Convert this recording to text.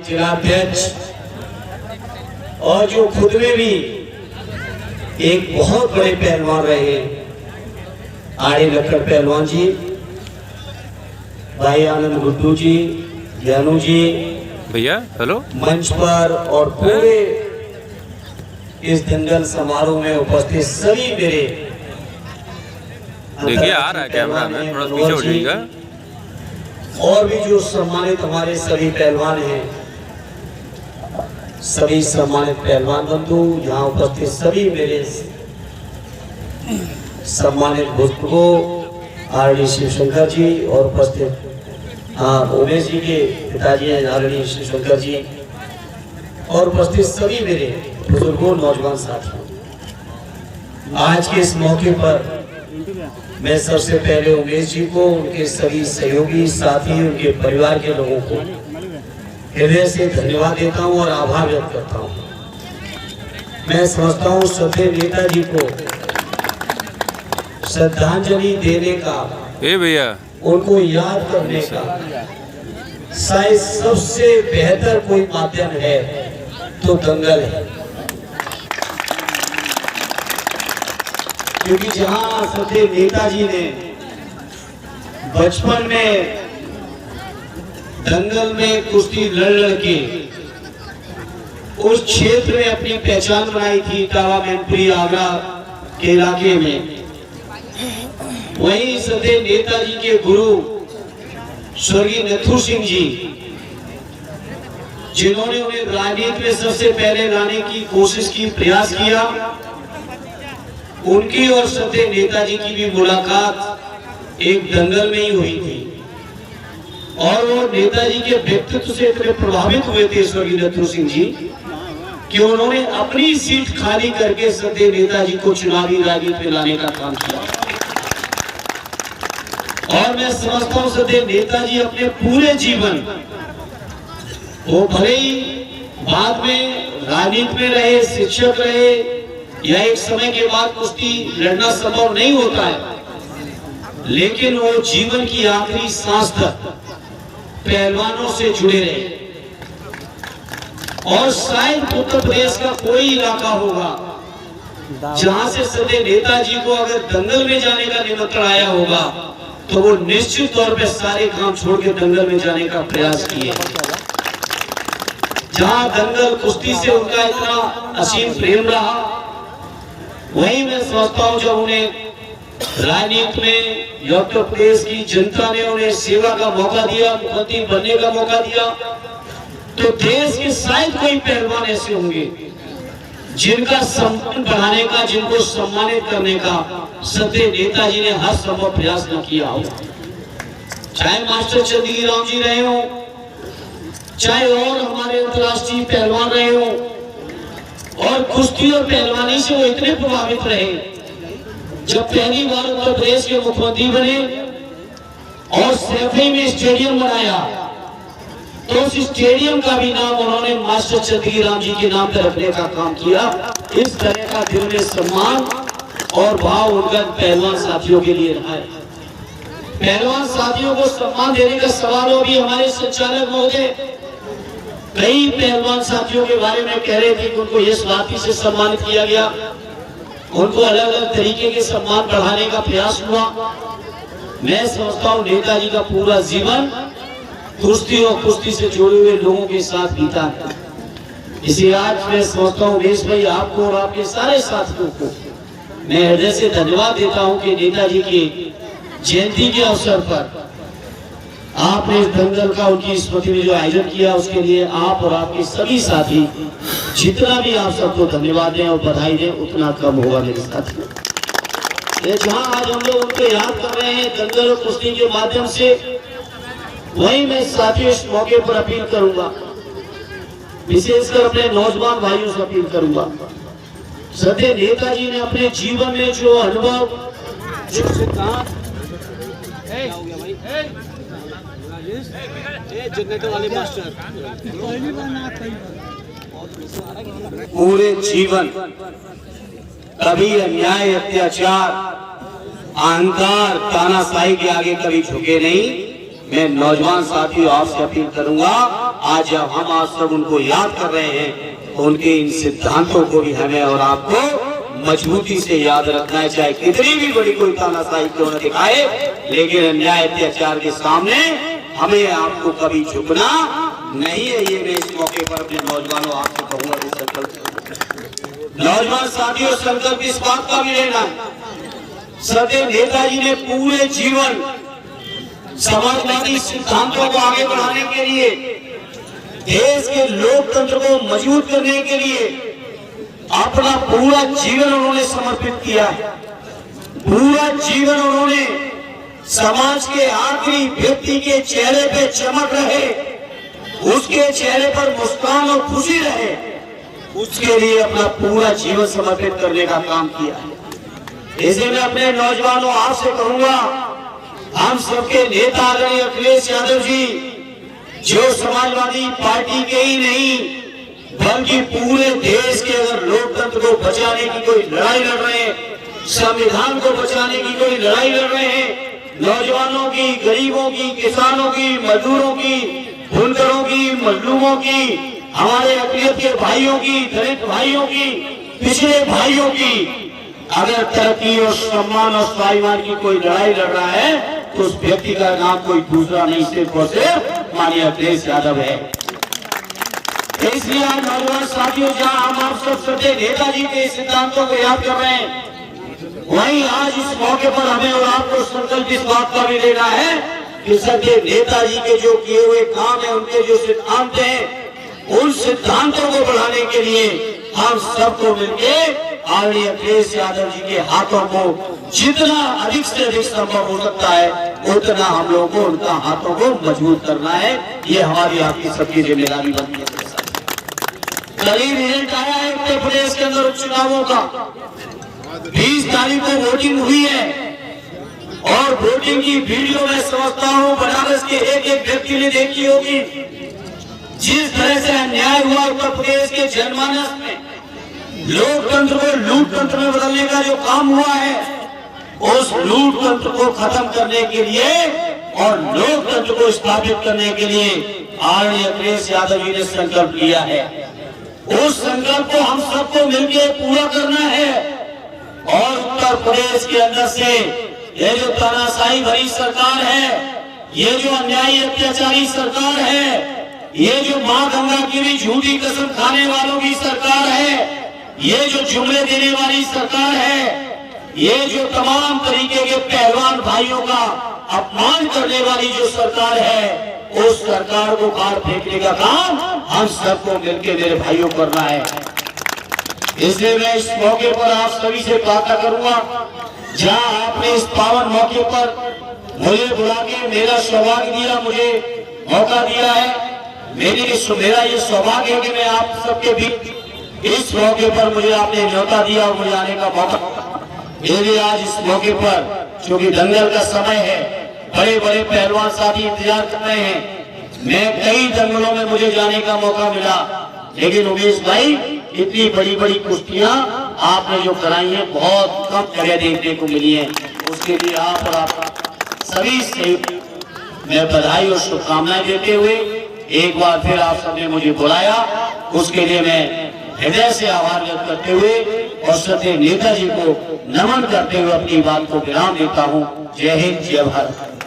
जिलाध्यक्ष और जो खुद में भी एक बहुत बड़े पहलवान रहे आड़े लक्कड़ पहलवान जी, भाई आनंद गुड्डू जी, ज्ञानू जी भैया हेलो मंच पर और पूरे इस दंगल समारोह में उपस्थित सभी मेरे देखिए आ रहा है कैमरा में, थोड़ा पीछे हो जाइएगा। और भी जो सम्मानित हमारे सभी पहलवान हैं, सभी सम्मानित पहलवान बंधु, यहाँ उपस्थित सभी मेरे सम्मानित बुजुर्गों आदरणीय शिवशंकर जी और उपस्थित उमेश जी के पिताजी हैं आदरणीय शिवशंकर जी और उपस्थित सभी मेरे बुजुर्गों नौजवान साथियों, आज के इस मौके पर मैं सबसे पहले उमेश जी को, उनके सभी सहयोगी साथी, उनके परिवार के लोगों को हृदय से धन्यवाद देता हूं और आभार व्यक्त करता हूं। मैं समझता हूं श्रद्धेय नेताजी को श्रद्धांजलि देने का, भैया उनको याद करने का शायद सबसे बेहतर कोई माध्यम है तो दंगल है, क्योंकि जहां श्रद्धेय नेताजी ने बचपन में दंगल में कुश्ती लड़ के उस क्षेत्र में अपनी पहचान बनाई थी, टावा मैनपुरी आगरा के इलाके में, वहीं श्रद्धेय नेताजी के गुरु स्वर्गीय नथु सिंह जी, जिन्होंने उन्हें राजनीति में सबसे पहले लाने की कोशिश की, प्रयास किया, उनकी और श्रद्धेय नेताजी की भी मुलाकात एक दंगल में ही हुई थी और वो नेताजी के व्यक्तित्व से इतने प्रभावित हुए थे स्वर्गीय नथु सिंह जी कि उन्होंने अपनी सीट खाली करके श्रद्धेय नेताजी को चुनावी राजनीति में लाने का काम किया। और मैं समझता हूं श्रद्धेय नेताजी अपने पूरे जीवन, वो भले ही बाद में राजनीति में रहे, शिक्षक रहे, या एक समय के बाद कुश्ती लड़ना संभव नहीं होता है, लेकिन वो जीवन की आखिरी सांस तक पहलवानों से जुड़े रहे। और शायद उत्तर प्रदेश का कोई इलाका होगा जहां से श्रद्धेय नेताजी को अगर दंगल में जाने का निमंत्रण आया होगा तो वो निश्चित तौर पे सारे काम छोड़ के दंगल में जाने का प्रयास किए। जहां दंगल कुश्ती से उनका इतना असीम प्रेम रहा, वहीं मैं समझता हूं जब उन्हें राजनीति में उत्तर प्रदेश की जनता ने उन्हें सेवा का मौका दिया, मुख्यमंत्री बनने का मौका दिया, तो देश के शायद कोई पहलवान ऐसे होंगे जिनका सम्मान बढ़ाने का, जिनको सम्मानित करने का श्रद्धेय नेताजी ने हर संभव प्रयास न किया हो। चाहे मास्टर चंद्रगी राम जी रहे हो, चाहे और हमारे अंतर्राष्ट्रीय पहलवान रहे हो, और कुश्ती और पहलवानी से वो इतने प्रभावित रहे, जब पहली बार उत्तर प्रदेश के मुख्यमंत्री बने और सैफई में स्टेडियम बनाया तो उस स्टेडियम का भी नाम उन्होंने मास्टर चंद्रगी राम जी के नाम पर रखने का काम किया। इस तरह का दिल में सम्मान और भाव उनका पहलवान साथियों के लिए रहा है। पहलवान साथियों को सम्मान देने का सवाल हो, भी हमारे संचालक महोदय कई पहलवान साथियों के बारे में कह रहे थे कि उनको इस बात से सम्मानित किया गया, उनको अलग अलग तरीके के सम्मान बढ़ाने का प्रयास हुआ। मैं समझता हूँ नेताजी का पूरा जीवन कुश्ती और कुश्ती से जुड़े हुए लोगों के साथ बीता है। इसी आज मैं समझता हूँ उमेश भाई, आपको और आपके सारे साथियों को मैं हृदय से धन्यवाद देता हूँ कि नेताजी की जयंती के अवसर पर आपने इस दंगल का, उनकी स्मृति में जो आयोजन किया, उसके लिए आप और आपके सभी साथी, जितना भी आप सबको धन्यवाद दें और बधाई दें उतना कम होगा मेरे साथियों। जहां आज हम लोग उनको याद कर रहे हैं दंगल और कुश्ती के माध्यम से, वहीं मैं साथियों इस मौके पर अपील करूंगा, विशेषकर अपने नौजवान भाइयों से अपील करूंगा। श्रद्धेय नेताजी ने अपने जीवन में जो अनुभव, जो सिद्धांत, पूरे जीवन कभी अन्याय, अत्याचार, अहंकार, तानाशाही के आगे कभी झुके नहीं। मैं नौजवान साथियों आपसे अपील करूंगा, आज जब हम आज सब उनको याद कर रहे हैं तो उनके इन सिद्धांतों को भी हमें और आपको मजबूती से याद रखना है, चाहे कितनी भी बड़ी कोई तानाशाही क्यों न दिखाए, लेकिन अन्याय अत्याचार के सामने हमें आपको कभी झुकना नहीं है। ये मैं इस मौके पर अपने नौजवानों आपसे कहूंगा कि संकल्प, नौजवान साथियों संकल्प इस बात का भी लेना है, सदैव नेताजी ने पूरे जीवन समाजवादी सिद्धांतों को आगे बढ़ाने के लिए, देश के लोकतंत्र को मजबूत करने के लिए अपना पूरा जीवन उन्होंने समर्पित किया है। पूरा जीवन उन्होंने समाज के आखिरी व्यक्ति के चेहरे पे चमक रहे, उसके चेहरे पर मुस्कान और खुशी रहे, उसके लिए अपना पूरा जीवन समर्पित करने का काम किया है। इसे मैं अपने नौजवानों आपसे कहूंगा, हम सबके नेता आदरणीय अखिलेश यादव जी, जो समाजवादी पार्टी के ही नहीं बल्कि पूरे देश के अगर लोकतंत्र को बचाने की कोई लड़ाई लड़ रहे हैं, संविधान को बचाने की कोई लड़ाई लड़ रहे हैं, नौजवानों की, गरीबों की, किसानों की, मजदूरों की, बुनकरों की, मजलूमों की, हमारे अकलियत के भाइयों की, दलित भाइयों की, पिछड़े भाइयों की अगर तरक्की और सम्मान और स्वाभिमान की कोई लड़ाई लड़ रहा है तो उस व्यक्ति का नाम कोई दूसरा नहीं, सिर्फ और सिर्फ माननीय अखिलेश यादव है। इसलिए आज नौजवान साथियों, जहां हम आप सब सच्चे नेताजी के सिद्धांतों को याद कर रहे हैं, वहीं आज इस मौके पर हमें और आपको संकल्प इस बात का भी लेना है कि सच्चे नेताजी के जो किए हुए काम है, उनके जो सिद्धांत हैं, उन सिद्धांतों को बढ़ाने के लिए हम सबको मिलकर आदरणीय अखिलेश यादव जी के हाथों को जितना अधिक से अधिक संभव हो सकता है उतना हम लोगों को उनका हाथों को मजबूत करना है। ये हमारी आपकी सबकी जिम्मेदारी बनती है। कल ही रिजल्ट आया है उत्तर प्रदेश के अंदर उपचुनावों का, 20 तारीख को वोटिंग हुई है और वोटिंग की वीडियो मैं समझता हूँ बनारस के एक एक व्यक्ति ने देखी होगी। जिस तरह से अन्याय हुआ उत्तर प्रदेश के जनमानस में, लोकतंत्र को लूट तंत्र में बदलने का जो काम हुआ है, उस लूट तंत्र को खत्म करने के लिए और लोकतंत्र को स्थापित करने के लिए आदरणीय अखिलेश यादव जी ने संकल्प लिया है। उस संकल्प को हम सबको मिलकर पूरा करना है और उत्तर प्रदेश के अंदर से ये जो तानाशाही भरी सरकार है, ये जो अन्यायी अत्याचारी सरकार है, ये जो मां गंगा की भी झूठी कसम खाने वालों की सरकार है, ये जो जुमले देने वाली सरकार है, ये जो तमाम तरीके के पहलवान भाइयों का अपमान करने वाली जो सरकार है, उस सरकार को बाहर फेंकने का काम हम सबको मिलकर मेरे भाइयों करना है। इसलिए मैं इस मौके पर आप सभी से प्रार्थना करूंगा, जहां आपने इस पावन मौके पर मुझे बुला के मेरा सौभाग्य दिया, मुझे मौका दिया है, मेरा ये सौभाग्य है कि मैं आप सबके बीच इस मौके पर मुझे आपने न्योता दिया और मुझे आने का मौका। मेरे आज इस मौके पर क्योंकि दंगल का समय है, बड़े बड़े पहलवान साथी इंतजार कर रहे हैं। मैं कई दंगलों में मुझे जाने का मौका मिला, लेकिन उमेश भाई इतनी बड़ी बड़ी कुश्तियां आपने जो कराई है बहुत कम जगह देखने को मिली है। उसके लिए आप और आपका सभी से मैं बधाई और शुभकामनाएं देते हुए एक बार फिर आप सबने मुझे बुलाया, उसके लिए मैं हृदय से आभार व्यक्त करते हुए और सत्य नेताजी को नमन करते हुए अपनी बात को विराम देता हूँ। जय हिंद, जय भारत।